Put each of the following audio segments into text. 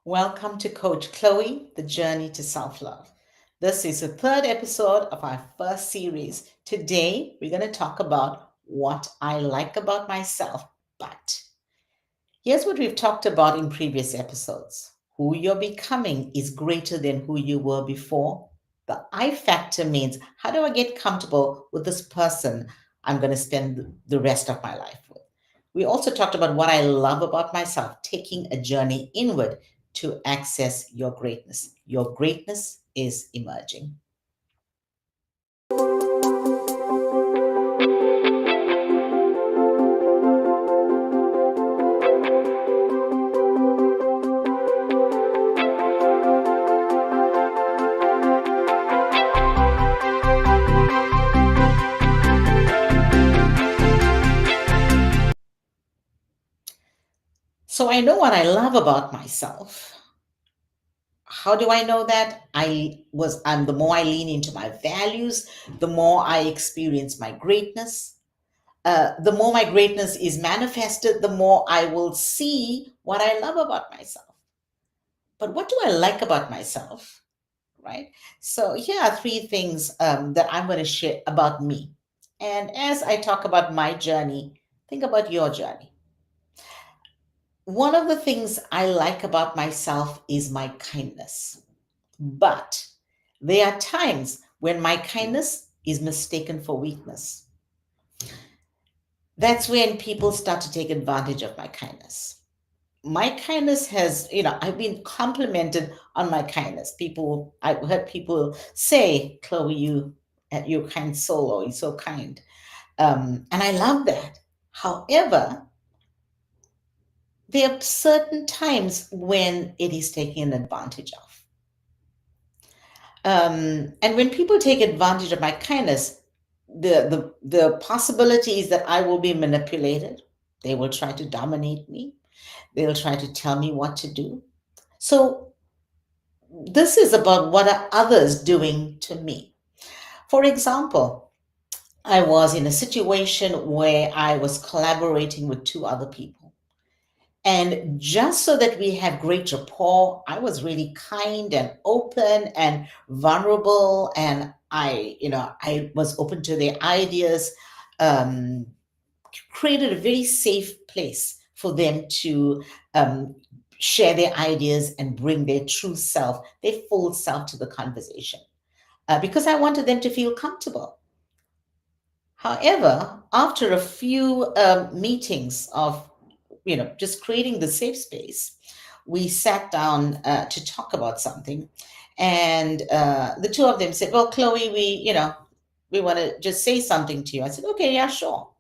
Welcome to Coach Chloe, The Journey to Self Love. This is the third episode of our first series. Today, we're going to talk about what I like about myself, but here's what we've talked about in previous episodes. Who you're becoming is greater than who you were before. The I factor means how do I get comfortable with this person I'm going to spend the rest of my life with? We also talked about what I love about myself, taking a journey inward to access your greatness. Your greatness is emerging. So I know what I love about myself. How do I know that? I'm the more I lean into my values, the more I experience my greatness. The more my greatness is manifested, the more I will see what I love about myself. But what do I like about myself? Right? So here are three things that I'm going to share about me. And as I talk about my journey, think about your journey. One of the things I like about myself is my kindness. But there are times when my kindness is mistaken for weakness. That's when people start to take advantage of my kindness. My kindness has, I've been complimented on my kindness. I've heard people say, Chloe, you're a kind soul, or you're so kind. And I love that. However, there are certain times when it is taken advantage of. And when people take advantage of my kindness, the possibility is that I will be manipulated. They will try to dominate me. They'll try to tell me what to do. So this is about what are others doing to me. For example, I was in a situation where I was collaborating with two other people. And just so that we have great rapport, I was really kind and open and vulnerable. And I was open to their ideas, um, created a very safe place for them to um, share their ideas and bring their true self, their full self to the conversation. Because I wanted them to feel comfortable. However, after a few meetings of just creating the safe space, we sat down to talk about something, and the two of them said, "Well, Chloe, we want to just say something to you." I said, "Okay, yeah, sure."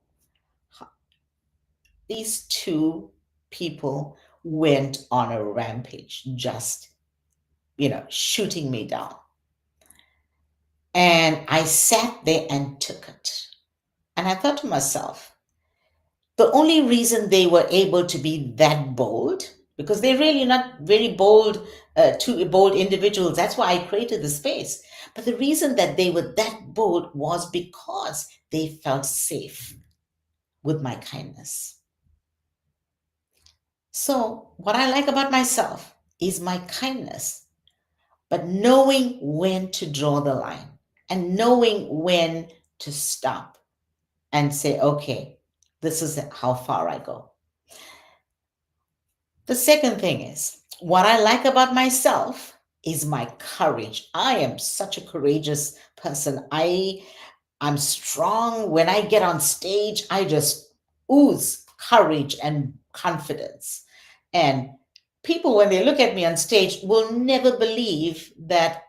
These two people went on a rampage, just shooting me down, and I sat there and took it, and I thought to myself, the only reason they were able to be that bold, because they're really not very bold, two bold individuals. That's why I created the space. But the reason that they were that bold was because they felt safe with my kindness. So, what I like about myself is my kindness, but knowing when to draw the line and knowing when to stop and say, okay, this is how far I go. The second thing is what I like about myself is my courage. I am such a courageous person. I'm strong. When I get on stage, I just ooze courage and confidence. And people, when they look at me on stage, will never believe that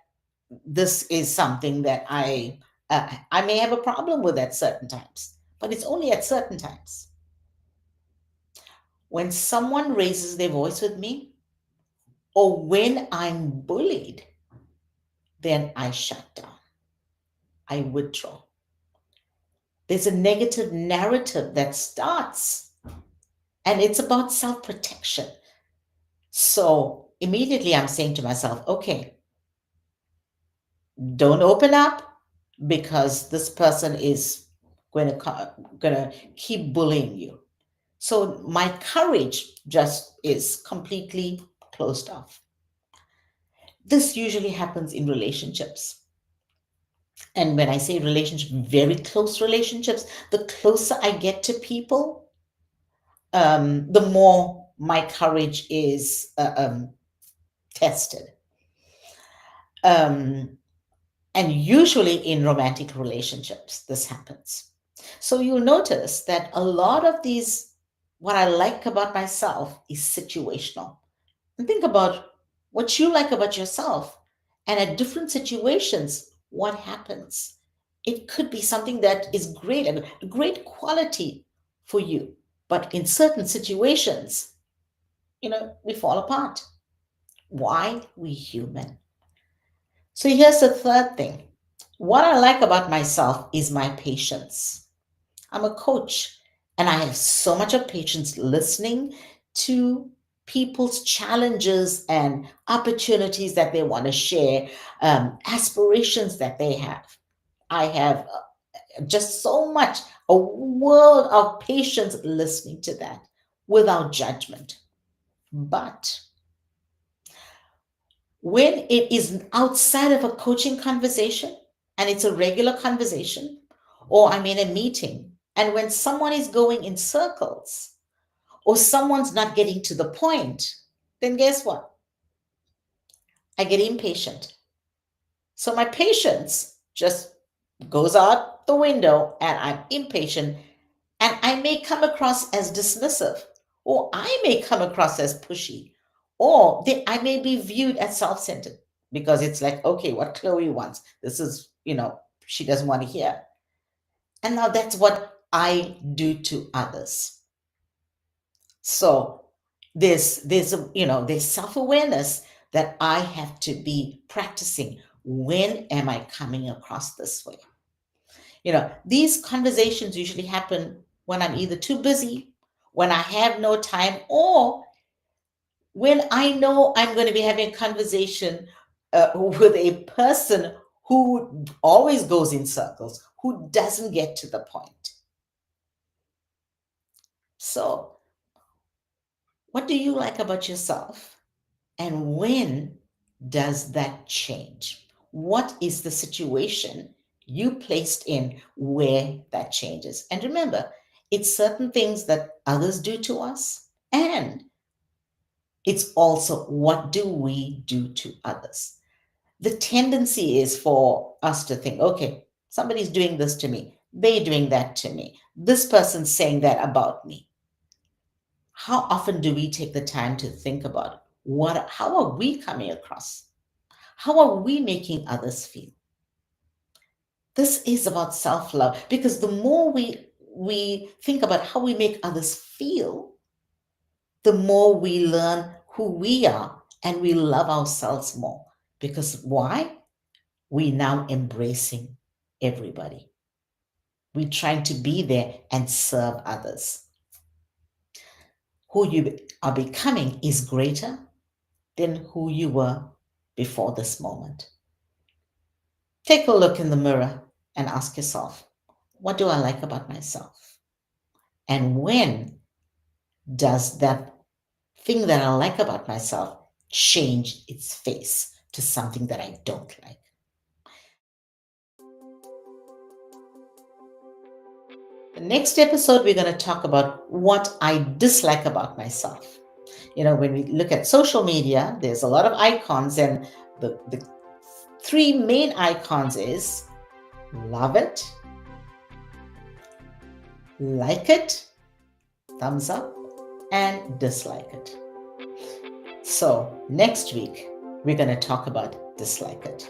this is something that I may have a problem with at certain times, but it's only at certain times. When someone raises their voice with me, or when I'm bullied, then I shut down. I withdraw. There's a negative narrative that starts, and it's about self protection. So immediately I'm saying to myself, okay, don't open up because this person is going to keep bullying you. So my courage just is completely closed off. This usually happens in relationships. And when I say relationship, very close relationships, the closer I get to people, the more my courage is tested. Um, and usually in romantic relationships, this happens. So you'll notice that a lot of these, what I like about myself is situational. And think about what you like about yourself. And at different situations, what happens? It could be something that is great and a great quality for you. But in certain situations, we fall apart. Why? We human. So here's the third thing. What I like about myself is my patience. I'm a coach and I have so much of patience listening to people's challenges and opportunities that they want to share, aspirations that they have. I have just so much, a world of patience listening to that without judgment. But when it is outside of a coaching conversation and it's a regular conversation, or I'm in a meeting, and when someone is going in circles or someone's not getting to the point, then guess what? I get impatient. So my patience just goes out the window and I'm impatient, and I may come across as dismissive, or I may come across as pushy, or I may be viewed as self centered because it's like, okay, what Chloe wants, this is, she doesn't want to hear. And now that's what I do to others. So there's self awareness that I have to be practicing. When am I coming across this way? These conversations usually happen when I'm either too busy, when I have no time, or when I know I'm going to be having a conversation with a person who always goes in circles, who doesn't get to the point. So, what do you like about yourself? And when does that change? What is the situation you placed in where that changes? And remember, it's certain things that others do to us, and it's also what do we do to others. The tendency is for us to think, okay, somebody's doing this to me, they're doing that to me, this person's saying that about me. How often do we take the time to think about how are we coming across? How are we making others feel? This is about self-love, because the more we think about how we make others feel, the more we learn who we are and we love ourselves more. Because why? We now embracing everybody. We're trying to be there and serve others. Who you are becoming is greater than who you were before this moment. Take a look in the mirror and ask yourself, what do I like about myself? And when does that thing that I like about myself change its face to something that I don't like? The next episode, we're going to talk about what I dislike about myself. When we look at social media, there's a lot of icons, and the three main icons is love it, like it, thumbs up, and dislike it. So next week, we're going to talk about dislike it.